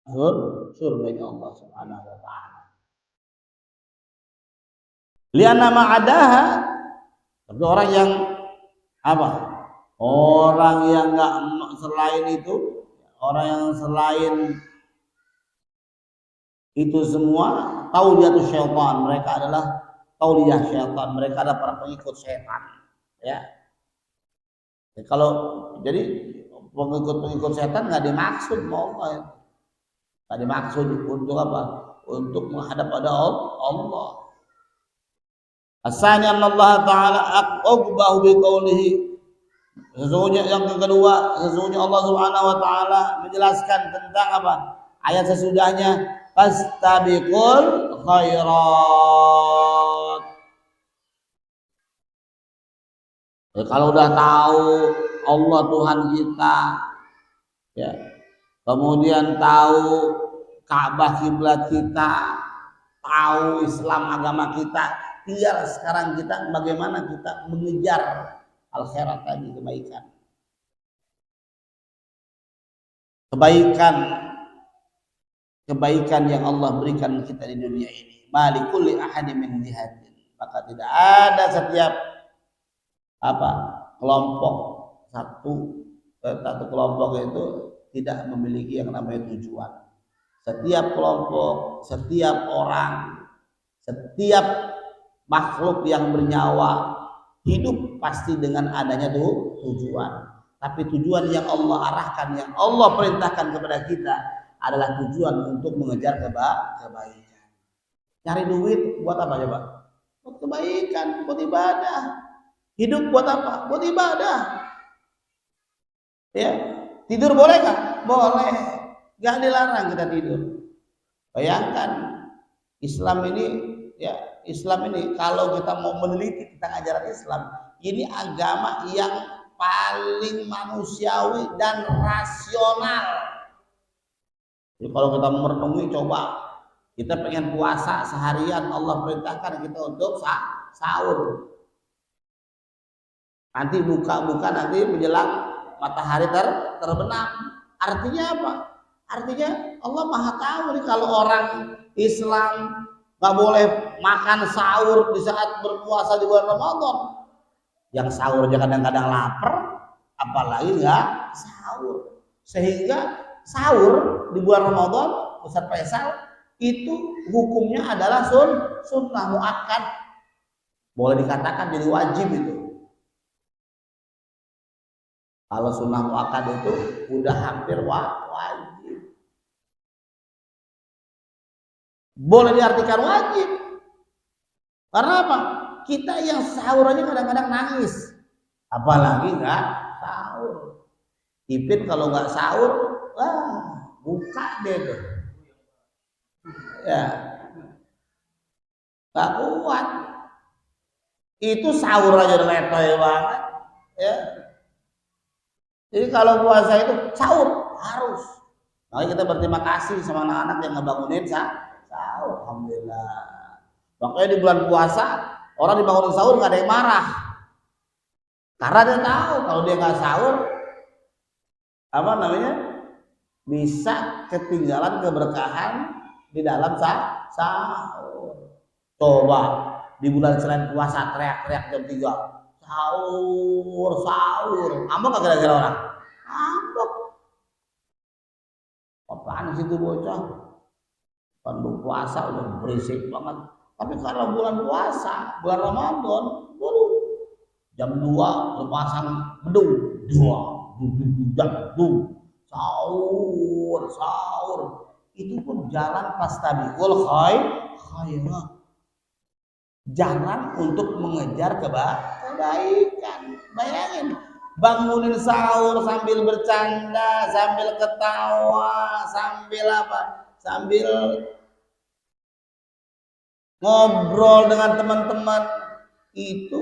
surga Allah Subhanahu wa taala. Lianna ma'adaha, tapi orang yang apa? Orang yang enggak selain itu, orang yang selain itu semua tauliyatu syaitan, mereka adalah tauliyah syaitan, mereka adalah para pengikut syaitan, ya. Kalau jadi pengikut setan nggak dimaksud mau Allah, nggak dimaksud untuk apa? Untuk menghadap pada Allah. Asani Allah Taala aqbahu biqaulihi. Sesungguhnya yang kedua, sesungguhnya Allah Subhanahu Wa Taala menjelaskan tentang apa? Ayat sesudahnya, fastabiqul khairat. Kalau udah tahu Allah Tuhan kita, ya, kemudian tahu Ka'bah kiblat kita, tahu Islam agama kita, tinggal sekarang kita bagaimana kita mengejar al-khairat tadi, kebaikan yang Allah berikan kita di dunia ini. Malikulli ahadin min jihadin, maka tidak ada setiap kelompok satu kelompok itu tidak memiliki yang namanya tujuan. Setiap kelompok, setiap orang, setiap makhluk yang bernyawa hidup pasti dengan adanya tujuan. Tapi tujuan yang Allah arahkan, yang Allah perintahkan kepada kita adalah tujuan untuk mengejar kebaikan. Cari duit buat apa coba? Buat kebaikan, buat ibadah. Hidup buat apa? Buat ibadah. Ya, tidur boleh nggak? Boleh. Nggak dilarang kita tidur. Bayangkan Islam ini, ya, Islam ini kalau kita mau meneliti tentang ajaran Islam, ini agama yang paling manusiawi dan rasional. Jadi kalau kita merenungi, coba kita pengen puasa seharian, Allah perintahkan kita untuk sahur. Nanti buka nanti menjelang matahari terbenam. Artinya apa? Artinya Allah Maha tahu nih kalau orang Islam nggak boleh makan sahur di saat berpuasa di bulan Ramadan. Yang sahur aja kadang-kadang lapar, apalagi nggak sahur. Sehingga sahur di bulan Ramadan, Ustaz Faisal, itu hukumnya adalah sunnah muakkad. Boleh dikatakan jadi wajib itu. Kalau sunnah muakkad itu udah hampir wajib. Boleh diartikan wajib. Karena apa? Kita yang sahur aja kadang-kadang nangis. Apalagi nggak sahur. Ipin kalau nggak sahur, buka deh tuh. Ya. Nggak kuat. Itu sahur aja udah letoy banget. Ya. Jadi kalau puasa itu sahur harus. Makanya kita berterima kasih sama anak-anak yang ngebangunin sahur. Alhamdulillah. Makanya di bulan puasa orang dibangunin sahur nggak ada yang marah. Karena dia tahu kalau dia nggak sahur, bisa ketinggalan keberkahan di dalam sahur. Coba di bulan selain puasa teriak-teriak jam 3. Sahur. Ambok gak kira-kira orang? Ambok. Apaan sih itu bocah? Kan puasa udah berisik banget. Tapi kalau bulan puasa, bulan Ramadan, jam 2 lepasang bedung. 2. Sahur. Itu pun jalan fastabiqul khairat. Jalan untuk mengejar kebaikan. Bayangin, bangunin sahur sambil bercanda, sambil ketawa, sambil ngobrol dengan teman-teman, itu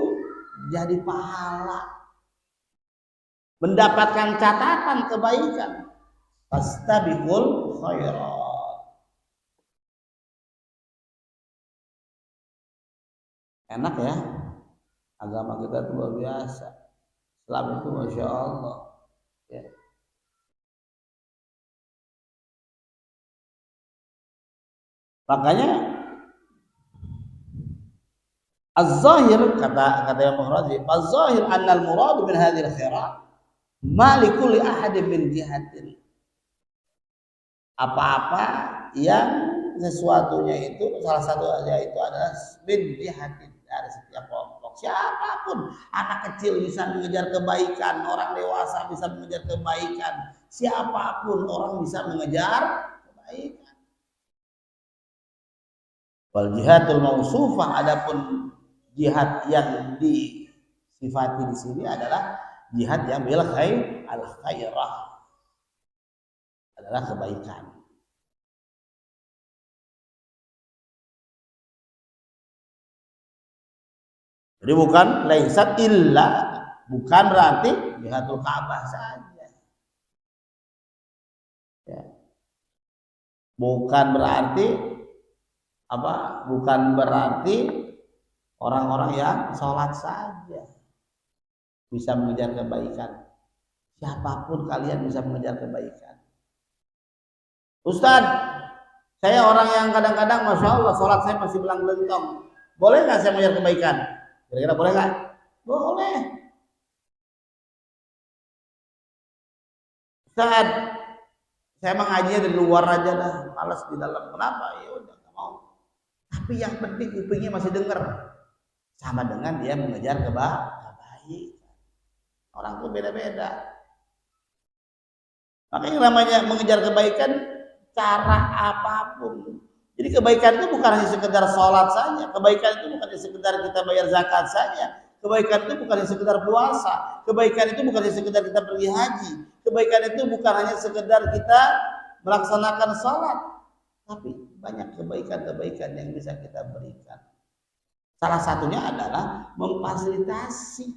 jadi pahala, mendapatkan catatan kebaikan. Fastabiqul khairat. Enak ya, agama kita itu luar biasa. Islam itu Masya Allah, ya. Makanya az-zahir kata yang Muhrazi, az-zahir anna al-murad min hadhihi al-khairat ma li kulli ahadin min jihatin. Apa-apa yang sesuatunya itu salah satunya itu adalah min jihatin, dari setiap kelompok. Siapapun, anak kecil bisa mengejar kebaikan, orang dewasa bisa mengejar kebaikan, siapapun orang bisa mengejar kebaikan. Wal jihadul mausufah, adapun jihad yang disifati di sini adalah jihad yang bil khair, al khairah, adalah kebaikan. Jadi bukan laisat illa, bukan berarti jihadul Ka'bah saja. Ya. Bukan berarti apa? Bukan berarti orang-orang yang sholat saja bisa mengejar kebaikan. Siapapun kalian bisa mengejar kebaikan. Ustaz, saya orang yang kadang-kadang Masya Allah sholat saya masih belang-belentong. Boleh nggak saya mengejar kebaikan? Kira-kira boleh nggak? Boleh. Ustaz, saya mengajinya dari luar aja dah, malas di dalam. Kenapa? Ya udah nggak mau. Tapi yang penting kupingnya masih dengar. Sama dengan dia mengejar kebaikan. Orang itu beda-beda. Makanya namanya mengejar kebaikan cara apapun. Jadi kebaikan itu bukan hanya sekedar sholat saja. Kebaikan itu bukan hanya sekedar kita bayar zakat saja. Kebaikan itu bukan hanya sekedar puasa. Kebaikan itu bukan hanya sekedar kita pergi haji. Kebaikan itu bukan hanya sekedar kita melaksanakan sholat. Tapi banyak kebaikan-kebaikan yang bisa kita berikan. Salah satunya adalah memfasilitasi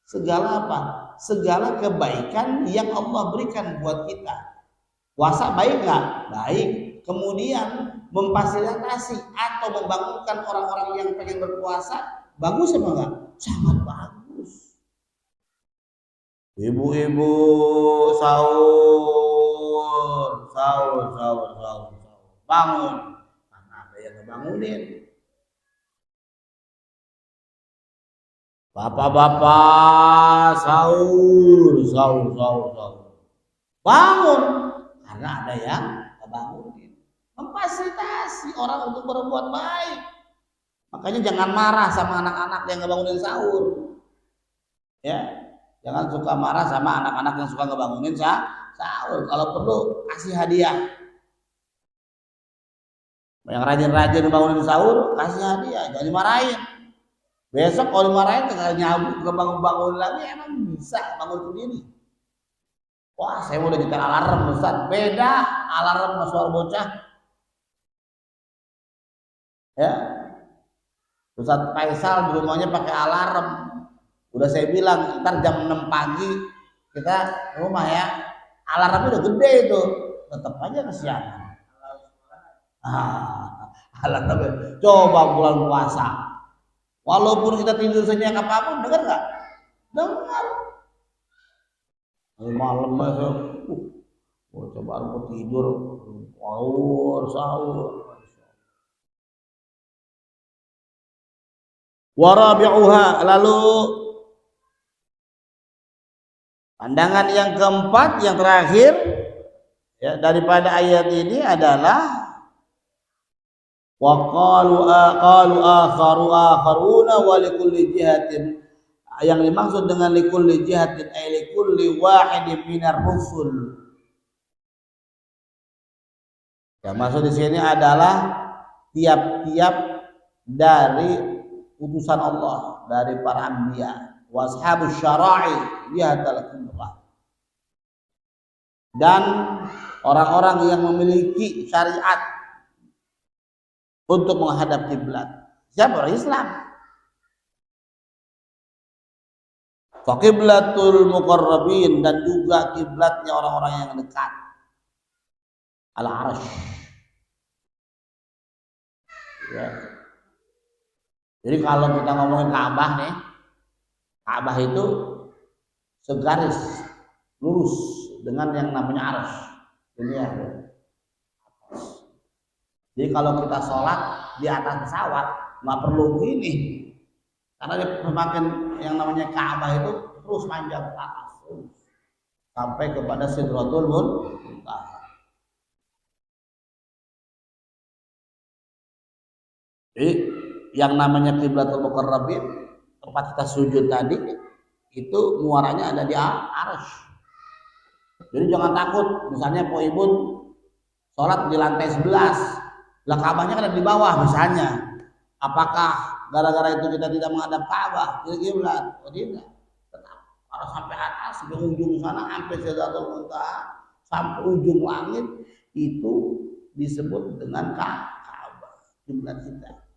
segala apa? Segala kebaikan yang Allah berikan buat kita. Puasa baik nggak? Baik. Kemudian memfasilitasi atau membangunkan orang-orang yang pengen berpuasa, bagus apa enggak? Sangat bagus. Ibu-ibu sahur. Bangun. Karena ada yang ngebangunin. Bapak-bapak sahur. Bangun. Karena ada yang ngebangunin. Memfasilitasi orang untuk berbuat baik. Makanya jangan marah sama anak-anak yang ngebangunin sahur. Ya, jangan suka marah sama anak-anak yang suka ngebangunin sahur. Kalau perlu kasih hadiah. Yang rajin-rajin ngebangunin sahur, kasih hadiah, jangan dimarahin. Besok kalau dimarahin tinggal nyabut kebangun-bangun lagi, emang bisa bangun sendiri. Wah, saya udah nyetel alarm Ustaz. Beda alarm sama suara bocah. Ya, Ustaz Faisal di rumahnya pakai alarm. Udah saya bilang ntar jam 6 pagi kita rumah ya. Alarmnya udah gede itu, tetap aja kesiangan. Alarmnya coba bulan puasa. Walaupun kita tidur senyak apapun, dengar nggak? Dengar. Malam masuk, coba aku tidur, sahur. Warabi'uha, lalu pandangan yang keempat, yang terakhir ya, daripada ayat ini adalah wa qalu akharuna wa likulli jihatin, yang dimaksud dengan likulli jihatin ay likulli wahidin minar rusul. Yang maksud di sini adalah tiap-tiap dari utusan Allah, dari para anbiya, washabus syara'i jihatal kumrah, dan orang-orang yang memiliki syariat untuk menghadap kiblat. Siapa? Orang Islam. Faqiblatul muqarrabin, dan juga kiblatnya orang-orang yang dekat. Al-Arsh. Ya. Jadi kalau kita ngomongin Ka'bah nih, Ka'bah itu segaris lurus dengan yang namanya Arsh. Ini ya. Jadi kalau kita sholat di atas pesawat nggak perlu ini, karena semakin yang namanya Ka'bah itu terus panjang ke atas terus sampai kepada Sidratul Muntaha. Jadi yang namanya Qiblatul Muqarrabin, tempat kita sujud tadi, itu muaranya ada di arsy. Jadi jangan takut, misalnya Po Ibu sholat di lantai 11, lah Ka'bahnya ada di bawah misalnya. Apakah gara-gara itu kita tidak menghadap Ka'bah, kiblat? Oh tidak. Tetap harus sampai atas, sampai ujung sana, sampai Sidratul Muntaha, sampai ujung langit, itu disebut dengan Ka'bah, kiblat kita.